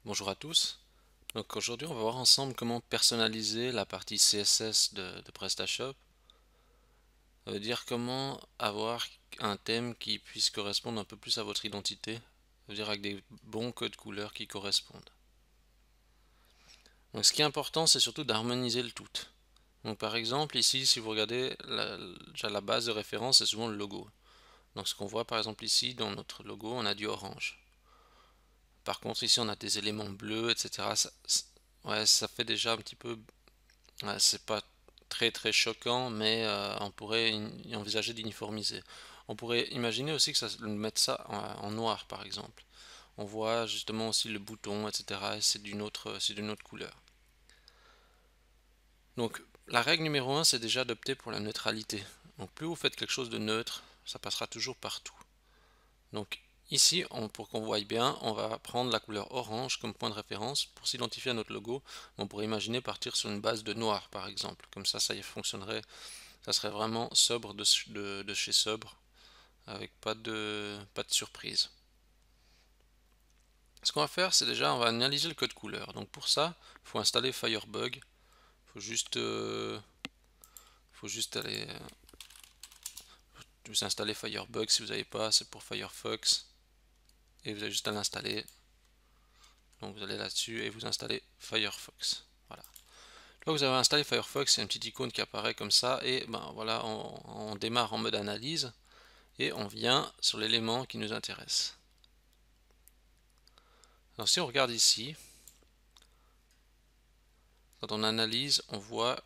Bonjour à tous. Donc aujourd'hui on va voir ensemble comment personnaliser la partie CSS de PrestaShop. Ça veut dire comment avoir un thème qui puisse correspondre un peu plus à votre identité. Ça veut dire avec des bons codes couleurs qui correspondent. Donc ce qui est important c'est surtout d'harmoniser le tout. Donc par exemple ici si vous regardez déjà la base de référence c'est souvent le logo. Donc ce qu'on voit par exemple ici dans notre logo on a du orange. Par contre ici on a des éléments bleus etc. Ouais, ça fait déjà un petit peu. Ouais, c'est pas très choquant, mais on pourrait envisager d'uniformiser. On pourrait imaginer aussi que mettre ça en noir, par exemple. On voit justement aussi le bouton, etc. Et c'est d'une autre couleur. Donc, la règle numéro un, c'est déjà d'opter pour la neutralité. Donc, plus vous faites quelque chose de neutre, ça passera toujours partout. Donc, ici, pour qu'on voie bien, on va prendre la couleur orange comme point de référence pour s'identifier à notre logo. On pourrait imaginer partir sur une base de noir, par exemple. Comme ça y fonctionnerait. Ça serait vraiment sobre de chez sobre, avec pas de surprise. Ce qu'on va faire, c'est déjà, on va analyser le code couleur. Donc pour ça, il faut installer Firebug. Faut juste aller, vous installer Firebug si vous n'avez pas, c'est pour Firefox. Et vous avez juste à l'installer. Donc vous allez là-dessus et vous installez Firefox. Voilà. Une fois que vous avez installé Firefox, il y a une petite icône qui apparaît comme ça. Et ben voilà, on démarre en mode analyse. Et on vient sur l'élément qui nous intéresse. Alors si on regarde ici, quand on analyse, on voit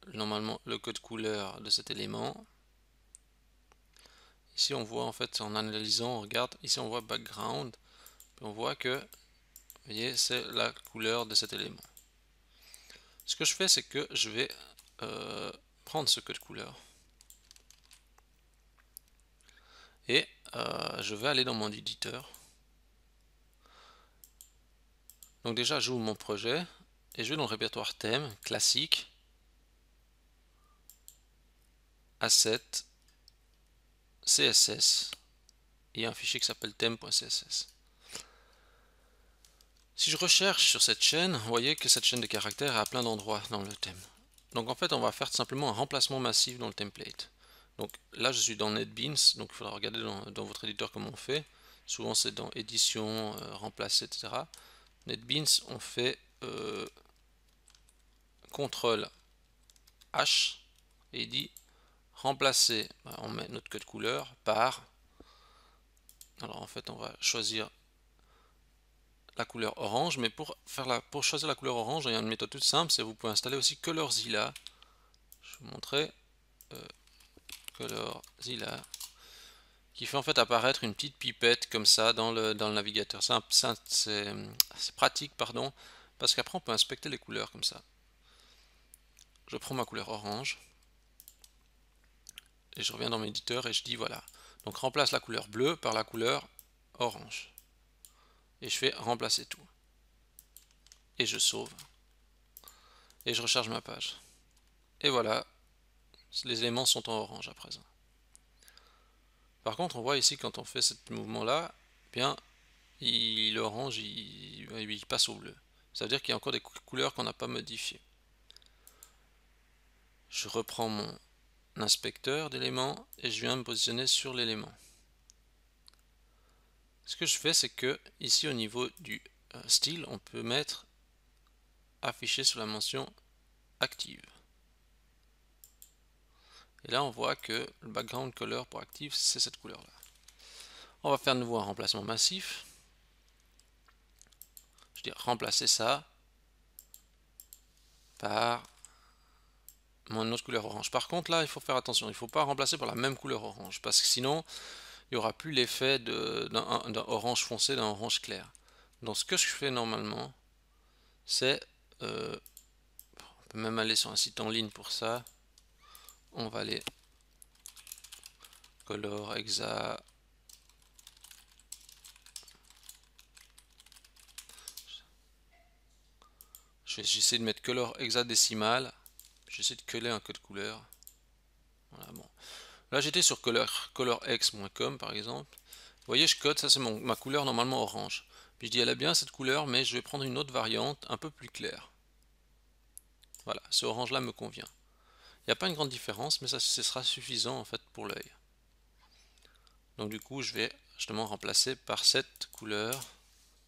normalement le code couleur de cet élément. Ici on voit en fait en analysant, on regarde, ici on voit background, puis on voit que, vous voyez, c'est la couleur de cet élément. Ce que je fais, c'est que je vais prendre ce code couleur et je vais aller dans mon éditeur. Donc déjà j'ouvre mon projet et je vais dans le répertoire thème, classique, asset, CSS et un fichier qui s'appelle thème.css. Si je recherche sur cette chaîne, vous voyez que cette chaîne de caractères est à plein d'endroits dans le thème. Donc en fait, on va faire tout simplement un remplacement massif dans le template. Donc là, je suis dans NetBeans, donc il faudra regarder dans votre éditeur comment on fait. Souvent, c'est dans édition, remplacer, etc. NetBeans, on fait CTRL H et il dit remplacer. On met notre code couleur par. Alors en fait, on va choisir la couleur orange, mais pour choisir la couleur orange, il y a une méthode toute simple, c'est vous pouvez installer aussi ColorZilla. Je vais vous montrer ColorZilla qui fait en fait apparaître une petite pipette comme ça dans le navigateur. C'est pratique, pardon, parce qu'après on peut inspecter les couleurs comme ça. Je prends ma couleur orange et je reviens dans mon éditeur et je dis voilà. Donc remplace la couleur bleue par la couleur orange. Et je fais remplacer tout. Et je sauve. Et je recharge ma page. Et voilà, les éléments sont en orange à présent. Par contre, on voit ici quand on fait ce mouvement-là, bien, l'orange il passe au bleu. Ça veut dire qu'il y a encore des couleurs qu'on n'a pas modifiées. Je reprends mon inspecteur d'éléments et je viens me positionner sur l'élément. Ce que je fais, c'est que ici au niveau du style, on peut mettre afficher sur la mention active. Et là, on voit que le background color pour active, c'est cette couleur-là. On va faire de nouveau un remplacement massif. Je dis remplacer ça par mon autre couleur orange. Par contre, là, il faut faire attention. Il ne faut pas remplacer par la même couleur orange, parce que sinon, il n'y aura plus l'effet d'un orange foncé, d'un orange clair. Donc, ce que je fais normalement, c'est, on peut même aller sur un site en ligne pour ça. On va aller color exa. J'essaie de mettre color hexadécimal. J'essaie de coller un code couleur. Voilà, bon. Là, j'étais sur colorx.com par exemple. Vous voyez, je code, ça c'est ma couleur normalement orange. Puis je dis elle est bien cette couleur, mais je vais prendre une autre variante un peu plus claire. Voilà, ce orange là me convient. Il n'y a pas une grande différence, mais ça ce sera suffisant en fait pour l'œil. Donc du coup je vais justement remplacer par cette couleur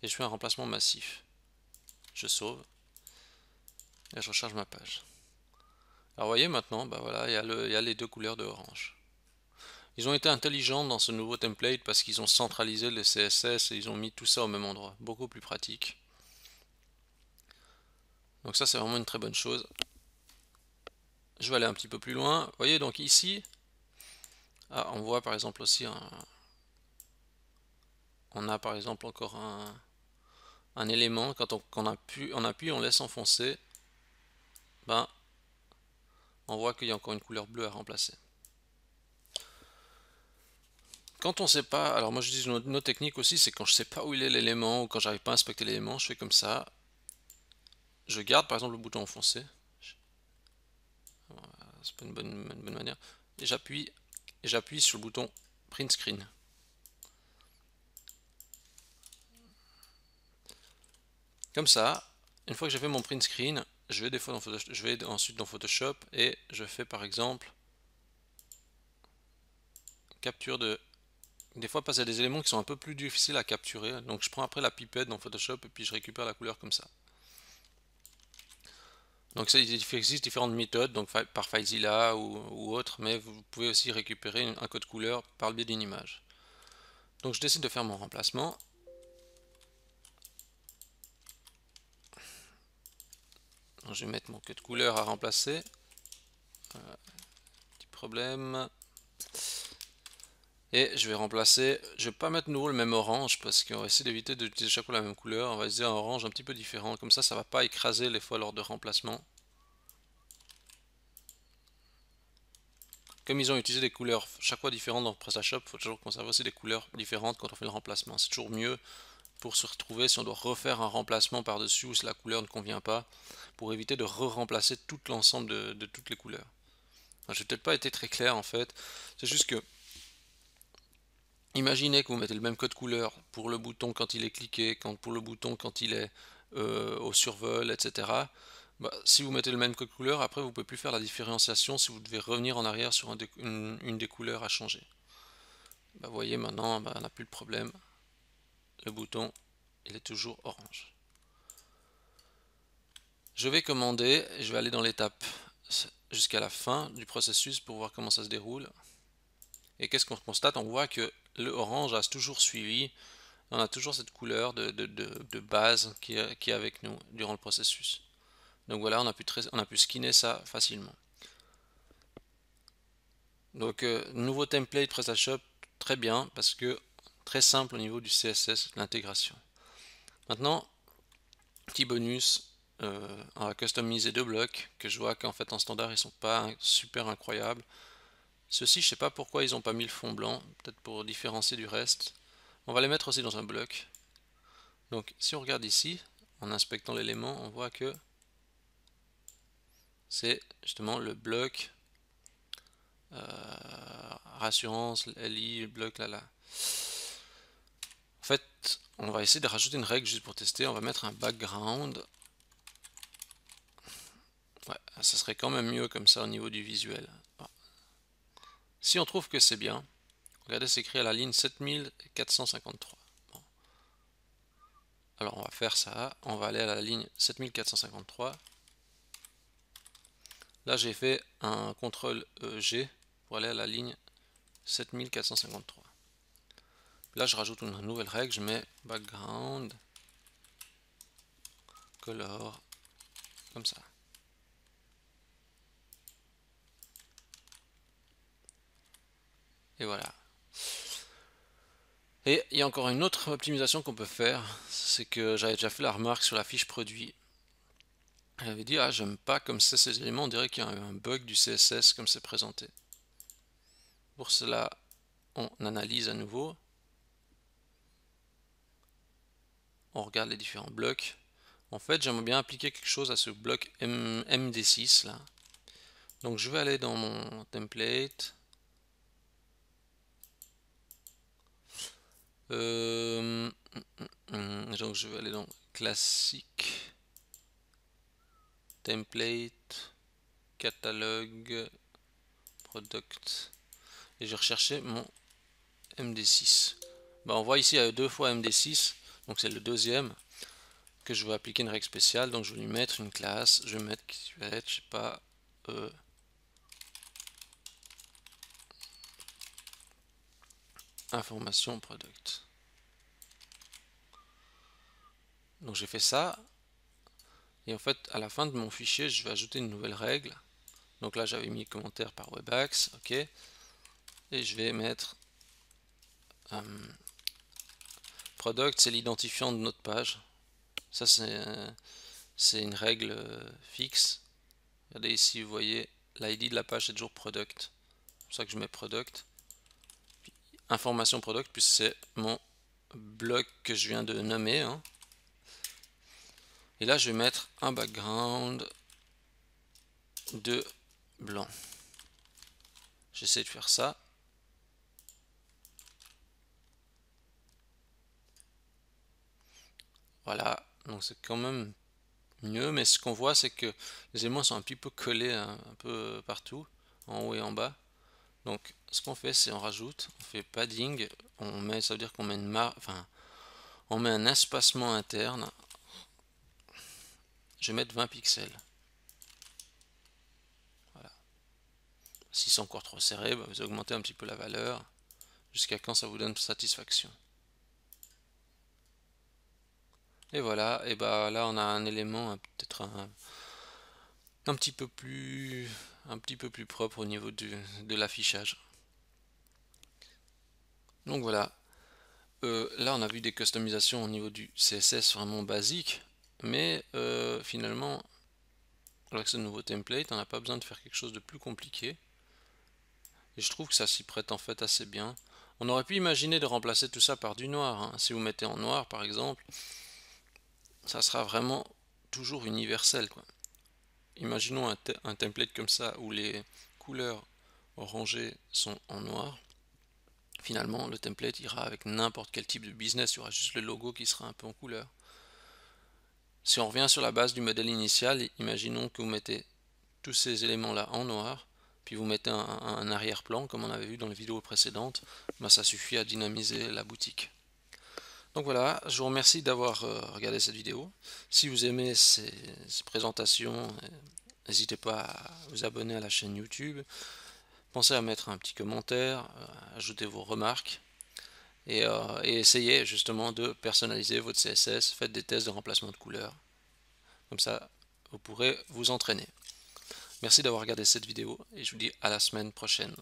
et je fais un remplacement massif. Je sauve et je recharge ma page. Alors vous voyez maintenant, bah voilà, il y a les deux couleurs de orange. Ils ont été intelligents dans ce nouveau template parce qu'ils ont centralisé le CSS et ils ont mis tout ça au même endroit. Beaucoup plus pratique. Donc ça c'est vraiment une très bonne chose. Je vais aller un petit peu plus loin. Vous voyez donc ici, on voit par exemple aussi on a par exemple encore un élément. Quand on appuie, on laisse enfoncer. Ben, on voit qu'il y a encore une couleur bleue à remplacer. Quand on sait pas, alors moi je dis une autre technique aussi, c'est quand je sais pas où il est l'élément ou quand j'arrive pas à inspecter l'élément, je fais comme ça. Je garde par exemple le bouton enfoncé. C'est pas une bonne manière. Et j'appuie sur le bouton print screen. Comme ça, une fois que j'ai fait mon print screen, je vais ensuite dans Photoshop et je fais par exemple capture de. Des fois, parce qu'il y a des éléments qui sont un peu plus difficiles à capturer, donc je prends après la pipette dans Photoshop et puis je récupère la couleur comme ça. Donc ça, il existe différentes méthodes, donc par FileZilla ou autre, mais vous pouvez aussi récupérer un code couleur par le biais d'une image. Donc je décide de faire mon remplacement. Donc, je vais mettre mon code couleur à remplacer. Petit problème. Et je vais remplacer, je vais pas mettre nouveau le même orange parce qu'on va essayer d'éviter d'utiliser chaque fois la même couleur. On va utiliser un orange un petit peu différent, comme ça va pas écraser les fois lors de remplacement. Comme ils ont utilisé des couleurs chaque fois différentes dans PrestaShop, il faut toujours conserver aussi des couleurs différentes quand on fait le remplacement. C'est toujours mieux pour se retrouver si on doit refaire un remplacement par-dessus ou si la couleur ne convient pas, pour éviter de re-remplacer tout l'ensemble de toutes les couleurs. Je n'ai peut-être pas été très clair en fait, c'est juste que imaginez que vous mettez le même code couleur pour le bouton quand il est cliqué, pour le bouton quand il est au survol, etc. Bah, si vous mettez le même code couleur, après vous ne pouvez plus faire la différenciation si vous devez revenir en arrière sur une des couleurs à changer. Bah, vous voyez maintenant, bah, on n'a plus le problème. Le bouton, il est toujours orange. Je vais commander, je vais aller dans l'étape jusqu'à la fin du processus pour voir comment ça se déroule. Et qu'est-ce qu'on constate? On voit que le orange a toujours suivi. On a toujours cette couleur de base qui est avec nous durant le processus. Donc voilà, on a pu skinner ça facilement. Donc nouveau template PrestaShop, très bien parce que très simple au niveau du CSS, l'intégration. Maintenant, petit bonus, on va customiser deux blocs que je vois qu'en fait en standard ils sont pas super incroyables. Ceux-ci, je sais pas pourquoi ils n'ont pas mis le fond blanc, peut-être pour différencier du reste. On va les mettre aussi dans un bloc. Donc si on regarde ici, en inspectant l'élément, on voit que c'est justement le bloc rassurance, LI, le bloc là. En fait, on va essayer de rajouter une règle juste pour tester. On va mettre un background. Ouais, ça serait quand même mieux comme ça au niveau du visuel. Bon. Si on trouve que c'est bien, regardez, c'est écrit à la ligne 7453. Bon. Alors on va faire ça. On va aller à la ligne 7453. Là, j'ai fait un CTRL G pour aller à la ligne 7453. Là, je rajoute une nouvelle règle. Je mets background color comme ça. Et voilà. Et il y a encore une autre optimisation qu'on peut faire, c'est que j'avais déjà fait la remarque sur la fiche produit. J'avais dit, ah, j'aime pas comme ça ces éléments, on dirait qu'il y a un bug du CSS comme c'est présenté. Pour cela, on analyse à nouveau. On regarde les différents blocs. En fait, j'aimerais bien appliquer quelque chose à ce bloc MD6 là. Donc je vais aller dans mon template. Je donc je vais aller dans classique, template, catalogue, product, et je vais rechercher mon MD6. On voit ici il y a 2 fois MD6, donc c'est le deuxième que je veux appliquer une règle spéciale. Donc je vais lui mettre une classe, je vais mettre qui va être, je sais pas, information product. Donc j'ai fait ça, et en fait à la fin de mon fichier je vais ajouter une nouvelle règle. Donc là j'avais mis commentaire par Webaxe, ok, et je vais mettre product, c'est l'identifiant de notre page. Ça c'est une règle fixe. Regardez ici, vous voyez l'ID de la page c'est toujours product, c'est pour ça que je mets product. Puis, information product, puis c'est mon bloc que je viens de nommer, hein. Et là je vais mettre un background de blanc. J'essaie de faire ça. Voilà, donc c'est quand même mieux, mais ce qu'on voit c'est que les éléments sont un petit peu collés un peu partout, en haut et en bas. Donc ce qu'on fait c'est on rajoute, on fait padding, on met, ça veut dire qu'on met on met un espacement interne. Je vais mettre 20 pixels. Voilà. Si c'est encore trop serré, vous augmentez un petit peu la valeur jusqu'à quand ça vous donne satisfaction. Et voilà, et là on a un élément peut-être un petit peu plus propre au niveau de l'affichage. Donc voilà, là on a vu des customisations au niveau du CSS vraiment basique, mais finalement avec ce nouveau template on n'a pas besoin de faire quelque chose de plus compliqué, et je trouve que ça s'y prête en fait assez bien. On aurait pu imaginer de remplacer tout ça par du noir, hein. Si vous mettez en noir par exemple, ça sera vraiment toujours universel, quoi. Imaginons un template comme ça où les couleurs orangées sont en noir. Finalement, le template ira avec n'importe quel type de business, il y aura juste le logo qui sera un peu en couleur. Si on revient sur la base du modèle initial, imaginons que vous mettez tous ces éléments-là en noir, puis vous mettez un arrière-plan, comme on avait vu dans les vidéos précédentes, ça suffit à dynamiser la boutique. Donc voilà, je vous remercie d'avoir regardé cette vidéo. Si vous aimez ces présentations, n'hésitez pas à vous abonner à la chaîne YouTube. Pensez à mettre un petit commentaire, ajouter vos remarques et essayez justement de personnaliser votre CSS. Faites des tests de remplacement de couleurs. Comme ça, vous pourrez vous entraîner. Merci d'avoir regardé cette vidéo et je vous dis à la semaine prochaine.